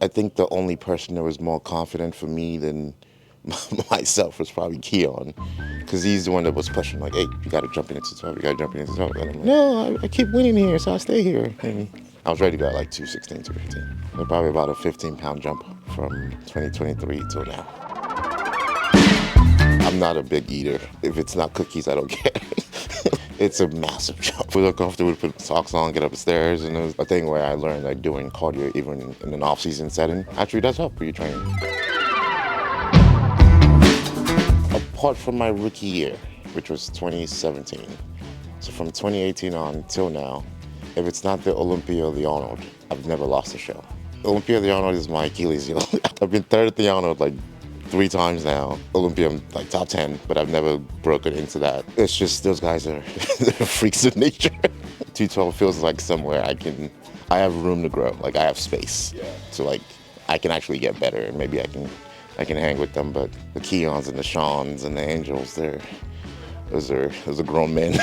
I think the only person that was more confident for me than myself was probably Keon, because he's the one that was pushing, like, hey, you got to jump in into the 12, you got to jump in into the 12. And I'm like, no, I keep winning here, so I stay here. And I was ready to go at like 216, 215. So probably about a 15-pound jump from 2023 till now. I'm not a big eater. If it's not cookies, I don't care. It's a massive jump. We look comfortable to put socks on, get up the stairs, and it was a thing where I learned like doing cardio even in an off-season setting actually does help with your training. Apart from my rookie year, which was 2017, so from 2018 on till now, if it's not the Olympia or the Arnold, I've never lost a show. Olympia or the Arnold is my Achilles heel. I've been third at the Arnold like 3 times now. Olympia, I'm like top 10, but I've never broken into that. It's just those guys are they're freaks of nature. 212 feels like somewhere I have room to grow. Like I have space. Yeah. So like I can actually get better, and maybe I can hang with them. But the Keons and the Shawns and the Angels, those are grown men.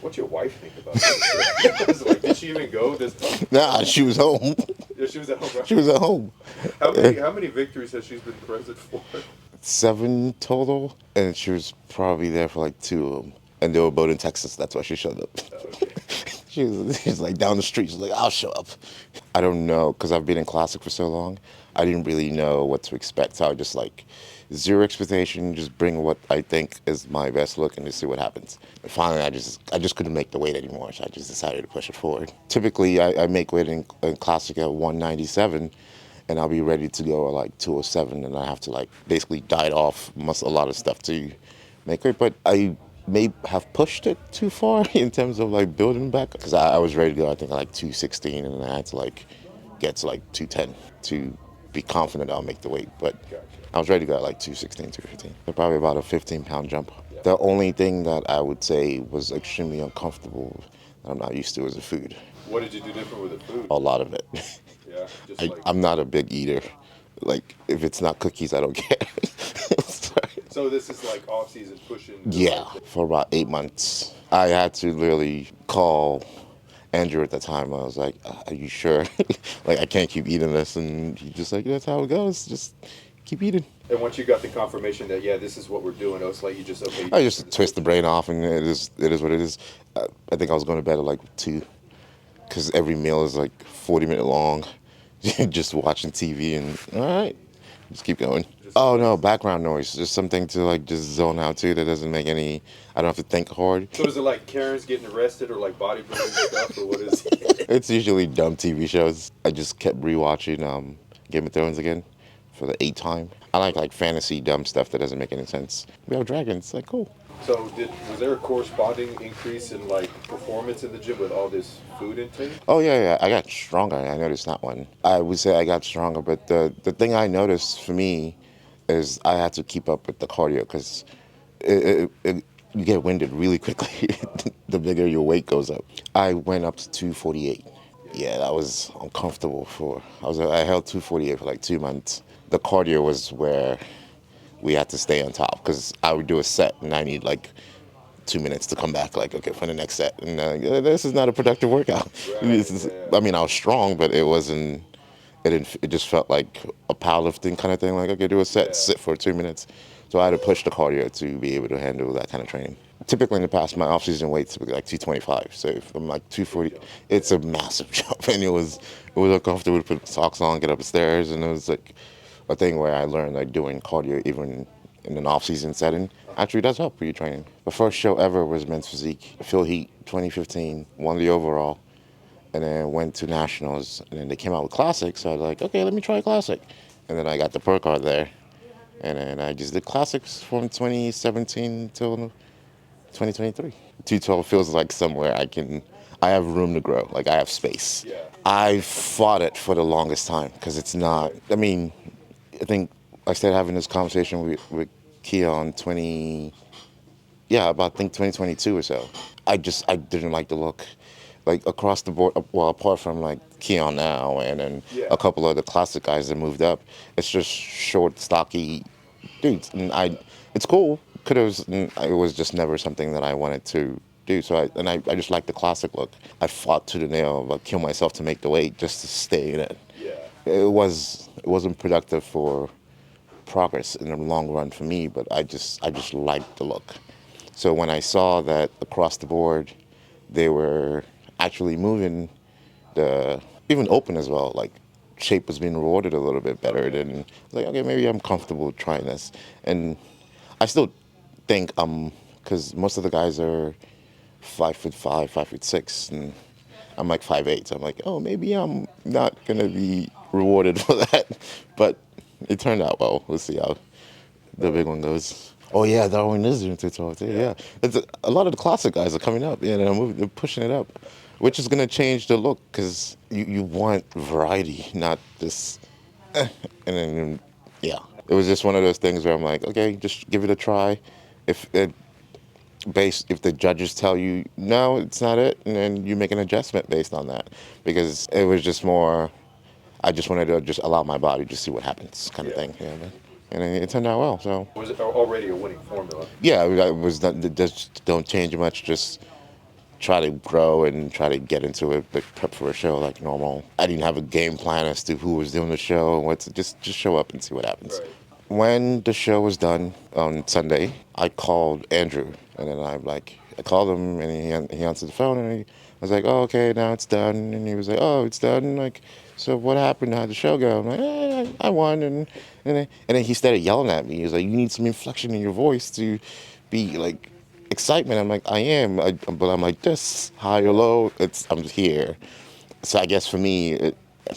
What's your wife think about this? Like, did she even go this time? Nah, she was home. Yeah, she was at home. Right? She was at home. How many victories has she been present for? 7 total, and she was probably there for like 2 of them. And they were both in Texas. That's why she showed up. Okay. She was like down the street. She's like, I'll show up. I don't know, because I've been in Classic for so long. I didn't really know what to expect. So I just like zero expectation, just bring what I think is my best look and just see what happens. And finally, I just couldn't make the weight anymore, so I just decided to push it forward. Typically, I make weight in Classic at 197, and I'll be ready to go at like 207, and I have to like basically diet off a lot of stuff to make weight. But I may have pushed it too far in terms of like building back, because I was ready to go, I think, at like 216, and then I had to like get to like 210 to be confident I'll make the weight. But I was ready to go at like 216, 215. So probably about a 15-pound jump. The only thing that I would say was extremely uncomfortable that I'm not used to is the food. What did you do different with the food? A lot of it. Yeah, just I'm not a big eater. Like, if it's not cookies, I don't care. So this is like off-season pushing. Yeah, for about 8 months. I had to literally call Andrew at the time. I was like, are you sure? Like, I can't keep eating this. And he just like, that's how it goes. Just keep eating. And once you got the confirmation that, yeah, this is what we're doing, it's like you just, okay. I just twist the brain off, and it is what it is. I think I was going to bed at like 2, because every meal is like 40-minute long. Just watching TV, and all right, just keep going. Oh no, background noise. Just something to like just zone out to that doesn't make any. I don't have to think hard. So is it like Karen's getting arrested or like bodybuilding stuff, or what is it? It's usually dumb TV shows. I just kept rewatching Game of Thrones again for the 8th time. I like fantasy dumb stuff that doesn't make any sense. We have dragons. Like, cool. So was there a corresponding increase in like performance in the gym with all this food intake? Oh yeah. I got stronger. I noticed that one. I would say I got stronger, but the thing I noticed for me is I had to keep up with the cardio, because you get winded really quickly the bigger your weight goes up. I went up to 248. Yeah, that was uncomfortable I held 248 for like 2 months. The cardio was where we had to stay on top, because I would do a set and I need like 2 minutes to come back, like, okay, for the next set. And this is not a productive workout. Right, I mean, I was strong, but it wasn't. It just felt like a powerlifting kind of thing. Like, okay, do a set, sit for 2 minutes. So I had to push the cardio to be able to handle that kind of training. Typically in the past, my off-season weight's like 225. So if I'm like 240, it's a massive jump. And it was uncomfortable to put socks on, get up the stairs, and it was like a thing where I learned like doing cardio even in an off-season setting actually does help with your training. The first show ever was Men's Physique, Phil Heat, 2015, won the overall. And then went to nationals, and then they came out with classics. So I was like, okay, let me try classic. And then I got the pro card there, and then I just did classics from 2017 till 2023. 212 feels like somewhere I have room to grow. Like, I have space. Yeah. I fought it for the longest time, because it's not. I mean, I think I started having this conversation with Keon about I think 2022 or so. I didn't like the look. Like, across the board, well, apart from like Keon now and then a couple of the classic guys that moved up, it's just short, stocky dudes. And it's cool. It was just never something that I wanted to do. So I just like the classic look. I fought to the nail, like kill myself to make the weight just to stay in it. Yeah. It wasn't productive for progress in the long run for me, but I just liked the look. So when I saw that across the board, they were actually moving the even open as well. Like shape was being rewarded a little bit better. Than like okay, maybe I'm comfortable trying this, and I still think because most of the guys are 5'5", 5'6", and I'm like 5'8". So I'm like, oh, maybe I'm not gonna be rewarded for that, but it turned out well. We'll see how the big one goes. Oh yeah, Darwin is doing TikTok too. Yeah, it's a lot of the classic guys are coming up. Yeah, they're pushing it up, which is gonna change the look because you want variety, not this. And then yeah, it was just one of those things where I'm like, okay, just give it a try. If it if the judges tell you no, it's not it, and then you make an adjustment based on that, because it was just more. I just wanted to just allow my body to see what happens, kind of Yeah. thing. And it turned out well. So Was it already a winning formula? yeah, I was not, just don't change much. Just try to grow and try to get into it, but prep for a show like normal. I didn't have a game plan as to who was doing the show and what's just show up and see what happens. Right. When the show was done on Sunday, I called Andrew, and then I called him, and he answered the phone, and I was like, oh, okay, now it's done. And he was like, oh, it's done. Like, so what happened? How'd the show go? I'm like, I won. And then he started yelling at me. He was like, you need some inflection in your voice to be like excitement. I'm like, I am, but I'm like this, high or low, I'm just here. So I guess for me, to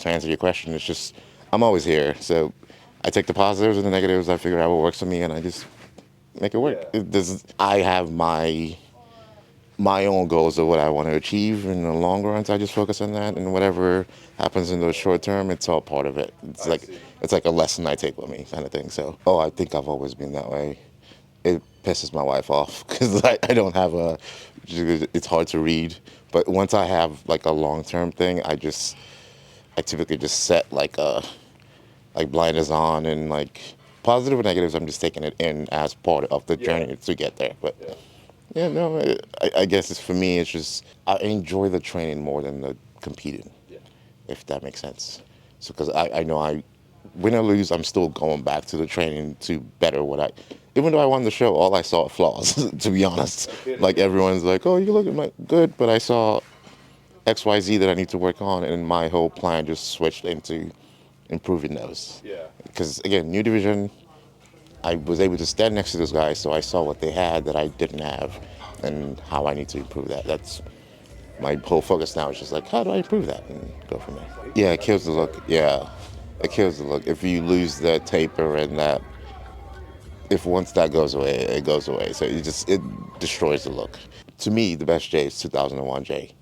answer your question, it's just I'm always here. So I take the positives and the negatives. I figure out what works for me, and I just make it work. Yeah. I have my own goals of what I want to achieve in the long run. So I just focus on that, and whatever happens in the short term, it's all part of it. I see. It's like a lesson I take with me, kind of thing. So I think I've always been that way. It pisses my wife off because I don't have it's hard to read. But once I have like a long term thing, I typically just set like blinders on, and like positive or negatives, I'm just taking it in as part of the journey to get there. But Yeah. yeah, no, I guess it's for me. It's just I enjoy the training more than the competing, Yeah. if that makes sense. So because I know I win or lose, I'm still going back to the training to better what I. Even though I won the show, all I saw are flaws. To be honest, kidding. like everyone's like, "Oh, you look at my good," but I saw X, Y, Z that I need to work on, and my whole plan just switched into improving those. Yeah. Because again, new division, I was able to stand next to those guys, so I saw what they had that I didn't have, and how I need to improve that. That's my whole focus now. Is just like, how do I improve that, and go from there. Yeah, it kills the look. Yeah, it kills the look. If you lose the taper and that, if once that goes away, it goes away. So it destroys the look. To me, the best J is 2001 J.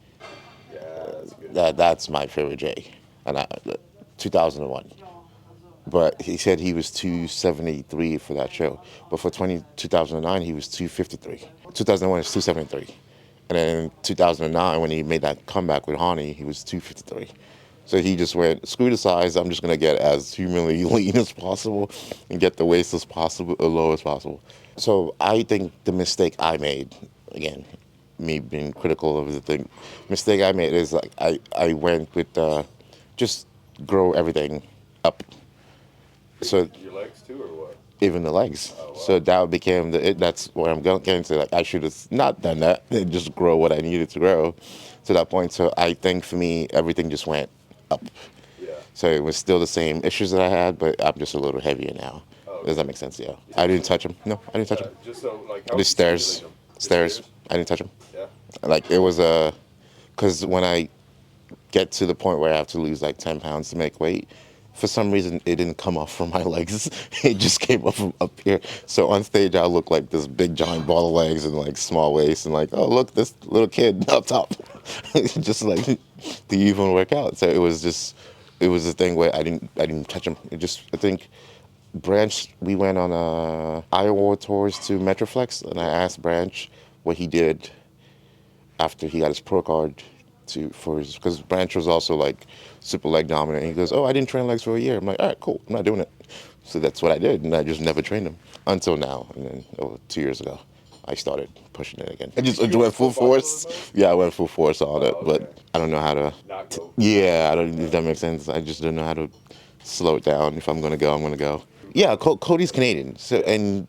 Yeah, that's good. That's my favorite J, and 2001. But he said he was 273 for that show. But for 2009, he was 253. 2001 is 273. And then in 2009, when he made that comeback with Hani, he was 253. So he just went, screw the size, I'm just going to get as humanly lean as possible and get the waist as possible, as low as possible. So I think the mistake I made, again, me being critical of the thing, mistake I made is like I went with just grow everything up. So Your legs too, or what? even the legs. Oh, wow. So that became that's what I'm getting to. Like I should have not done that and just grow what I needed to grow to that point. So I think for me, everything just went up. Yeah. So it was still the same issues that I had, but I'm just a little heavier now. Oh, okay. Does that make sense? Yeah. I didn't touch him. No, I didn't touch him. Just so like how Just would you stairs. simulate them? Just Stairs. I didn't touch him. Yeah. Like it was because when I get to the point where I have to lose like 10 pounds to make weight, for some reason it didn't come off from my legs. It just came up from up here. So on stage I look like this big giant ball of legs and like small waist and like, oh look, this little kid up top. Just like, do you even work out? So it was a thing where I didn't touch him. I think Branch, we went on Iowa tours to Metroflex, and I asked Branch what he did after he got his pro card because Branch was also like super leg dominant. And he goes, oh, I didn't train legs for a year. I'm like, all right, cool, I'm not doing it. So that's what I did, and I just never trained them until now. And then 2 years ago, I started pushing it again. I Did just you went full go bodybuilding force. mode? Yeah, I went full force on it, Oh, but okay. I don't know how to. Not go. Yeah, I don't. If that makes sense. I just don't know how to slow it down. If I'm gonna go, I'm gonna go. Yeah, Cody's Canadian, so and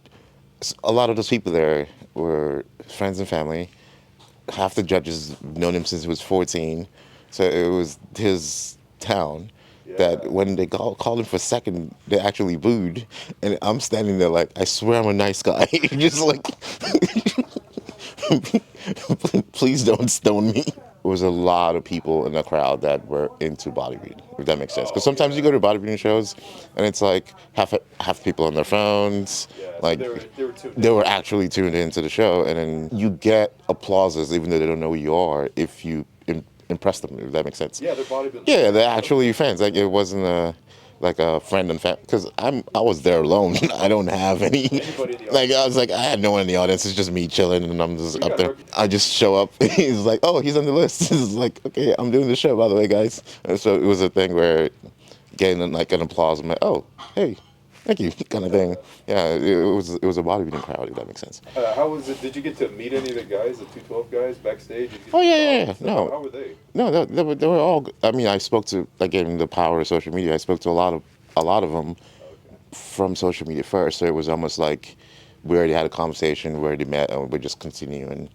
a lot of those people there were friends and family. Half the judges known him since he was 14, so it was his town. Yeah. That when they called him for second, they actually booed, and I'm standing there like, I swear I'm a nice guy, just like, please don't stone me. There was a lot of people in the crowd that were into bodybuilding, if that makes sense. Because Oh, sometimes yeah. you go to bodybuilding shows, and it's like half people on their phones, Yeah. So like they were tuned they in. were actually tuned into the show, and then you get applauses even though they don't know who you are if you impress them, if that makes sense. Yeah, they're bodybuilding Yeah, fans. they're actually fans. Like it wasn't like a friend and fan because I was there alone. I don't have any. Anybody in the Like I audience? was like I had no one in the audience. It's just me chilling, and I'm just So you up got a there. reputation. I just show up. He's like, oh, he's on the list. He's like, okay, I'm doing the show by the way, guys. And so it was a thing where getting like an applause. I'm like, oh, hey, thank you, kind of thing. Yeah, it was a bodybuilding crowd, if that makes sense. How was it? Did you get to meet any of the guys, the 212 guys, backstage? Did you get Oh to yeah, talk yeah, and yeah. stuff? How No, were they? no, they were all. I mean, I spoke to again the power of social media. I spoke to a lot of them Okay. from social media first. So it was almost like we already had a conversation, we already met, and we're just continuing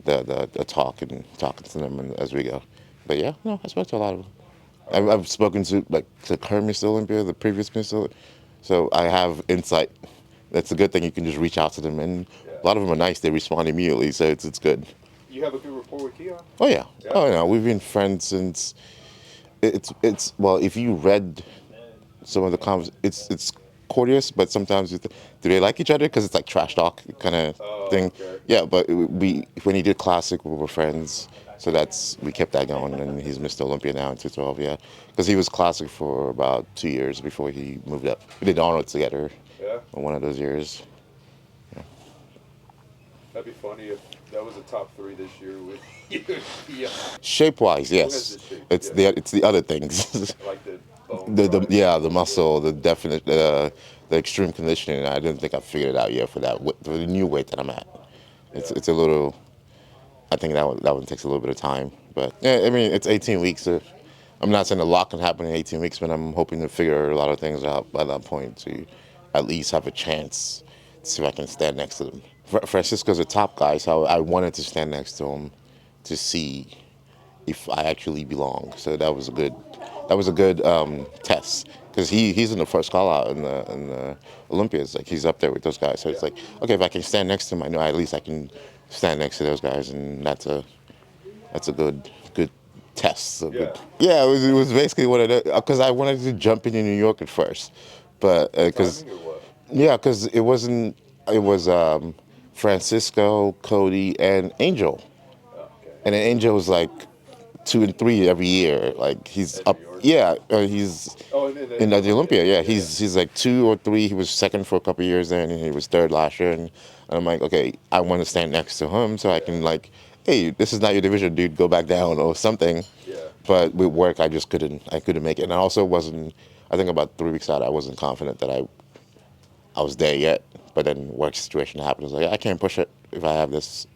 the talk and talking to them and, as we go. But yeah, no, I spoke to a lot of them. All I've, right. I've spoken to like the current Miss Olympia, the previous Miss Olympia, so I have insight. That's a good thing. You can just reach out to them, and Yeah. a lot of them are nice. They respond immediately, so it's good. You have a good rapport with Keon? Oh yeah, Yeah. oh yeah. We've been friends since. It's well, if you read some of the comments, it's courteous, but sometimes do they like each other because it's like trash talk kind of Oh, thing. okay. Yeah, but we when he did classic, we were friends, so we kept that going, and he's Mr. Olympia now in 2012. Yeah, because he was classic for about 2 years before he moved up. We did Arnold together Yeah. in one of those years. That'd be funny if that was a top three this year with you and Keon. Shape wise, Who has yes, the shape? it's Yeah. the other things. Like the bone. The drive. yeah, the muscle, the definite, the extreme conditioning. I didn't think I figured it out yet for for the new weight that I'm at. It's Yeah. it's a little. I think that one takes a little bit of time, but yeah, I mean it's 18 weeks. So I'm not saying a lot can happen in 18 weeks, but I'm hoping to figure a lot of things out by that point to at least have a chance to see if I can stand next to them. Francisco's a top guy, so I wanted to stand next to him to see if I actually belong. So that was a good test because he's in the first call out in the Olympias. Like he's up there with those guys. So it's Yeah. like okay, if I can stand next to him, I know at least I can stand next to those guys, and that's a good test. So Yeah. yeah, it was basically what it because I wanted to jump into New York at first, but because Timing or what? yeah, because it wasn't. It was Francisco, Cody, and Angel, Oh, okay. and then Angel was like 2 and 3 every year. Like he's At up. New York? Yeah, he's Oh, and in the Olympia. Yeah, yeah. he's like 2 or 3. He was second for a couple of years then, and he was third last year. And I'm like, okay, I want to stand next to him so I can like, hey, this is not your division, dude. Go back down or something. Yeah. But with work, I just couldn't. I couldn't make it, and I also wasn't. I think about 3 weeks out, I wasn't confident that I was there yet. But then work situation happened. I was like, I can't push it if I have this.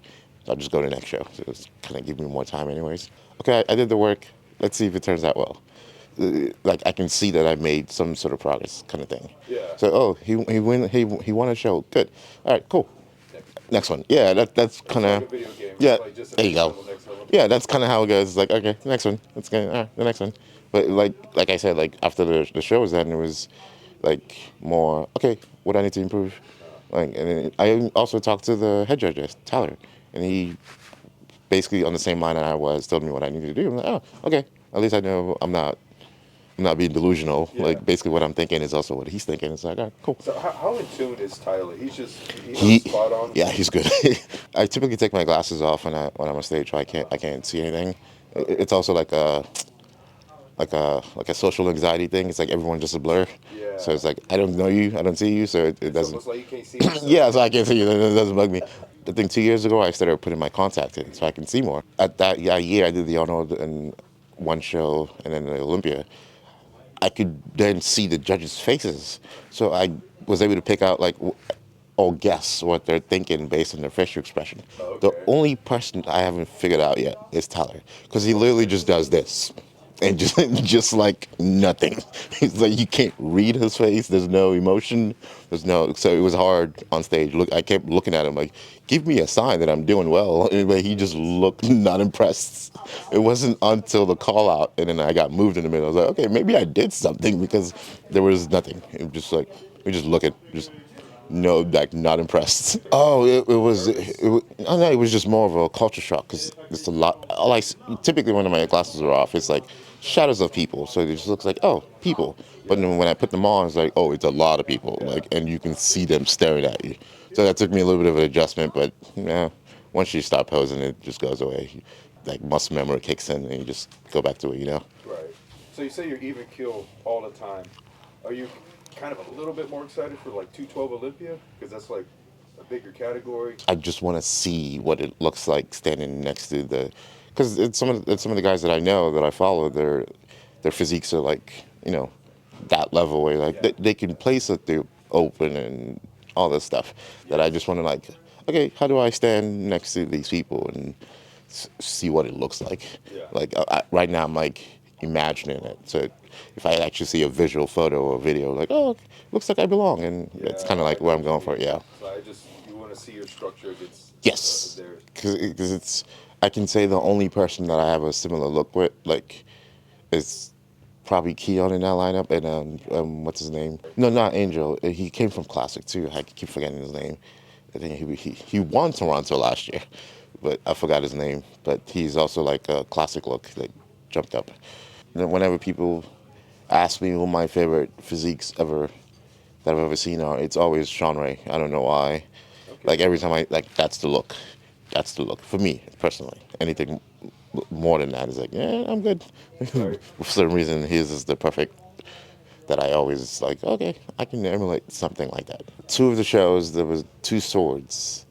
So I'll just go to the next show. So it's kind of giving me more time, anyways. Okay, I did the work. Let's see if it turns out well. Like I can see that I made some sort of progress, kind of thing. Yeah. So he won a show. Good. All right, cool. Next. Next one. Yeah, that's It's kind like a of video game. yeah. It's like just There you go. next level. Yeah, that's kind of how it goes. It's like okay, next one. Let's go. All right, the next one. But like I said, like after the show was done, it was like more okay. What do I need to improve? Like, and then I also talked to the head judge, Tyler, and he basically on the same line that I was, told me what I needed to do. I'm like, oh, okay. At least I know I'm not being delusional. Yeah. Like basically what I'm thinking is also what he's thinking. It's like, all right, cool. So how in tune is Tyler? He's He, spot on. yeah, he's good. I typically take my glasses off when I'm on stage, so I can't see anything. It's also like a social anxiety thing. It's like everyone's just a blur. Yeah. So it's like I don't know you, I don't see you, so it It's doesn't. almost like you can't see. yourself. Yeah, so I can't see you. It doesn't bug me. I think 2 years ago I started putting my contact in so I can see more. At that year I did the Arnold and one show and then the Olympia. I could then see the judges' faces, so I was able to pick out like all guess what they're thinking based on their facial expression. Oh, The okay. only person I haven't figured out yet is Tyler, because he literally just does this, and just just like nothing. He's like you can't read his face. There's no emotion. There's no. So it was hard on stage. Look, I kept looking at him like, give me a sign that I'm doing well. But he just looked not impressed. It wasn't until the call out, and then I got moved in the middle. I was like, okay, maybe I did something because there was nothing. It was just like we just look at just no, like not impressed. Oh, oh no, it was just more of a culture shock because it's a lot. Typically when my glasses are off, it's like shadows of people, so it just looks like oh people. But then when I put them on, it's like oh it's a lot of people, Yeah. like and you can see them staring at you. So that took me a little bit of an adjustment, but yeah, once you stop posing, it just goes away. Like muscle memory kicks in, and you just go back to it. Right. So you say you're even kill all the time. Are you kind of a little bit more excited for like 212 Olympia? Because that's like a bigger category. I just want to see what it looks like standing next to the, because it's some of the guys that I know that I follow. Their physiques are like that level where like Yeah. they can place at the open and all this stuff. That I just want to like, okay, how do I stand next to these people and see what it looks like? Yeah. Like right now, I'm like imagining it. So if I actually see a visual photo or video, like oh, looks like I belong, and it's Yeah, kind of I like what know I'm what you going for. mean. Yeah. So you want to see your structure against Yes, theirs. because I can say the only person that I have a similar look with, like, is probably Keon in that lineup, and what's his name? No, not Angel. He came from Classic too. I keep forgetting his name. I think he won Toronto last year, but I forgot his name. But he's also like a Classic look, like jumped up. And then whenever people ask me who my favorite physiques ever that I've ever seen are, it's always Sean Ray. I don't know why. Okay. Like every time I like that's the look. That's the look for me personally. Anything more than that is like, yeah, I'm good. Right. For some reason, his is the perfect that I always like. Okay, I can emulate something like that. Two of the shows there was two swords.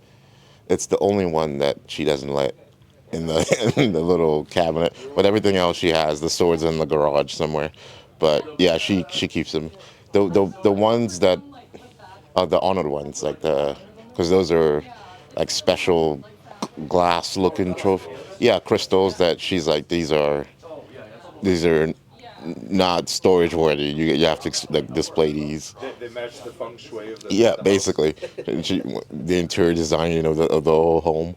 It's the only one that she doesn't let in the in the little cabinet. But everything else she has. The swords in the garage somewhere. But yeah, she keeps them. The ones that the honored ones, like because those are like special glass looking trophy. Crystals. Yeah, crystals that she's like these are not storage worthy. You have to like display these. They match the feng shui of Yeah, the house. basically, and the interior design of the whole home.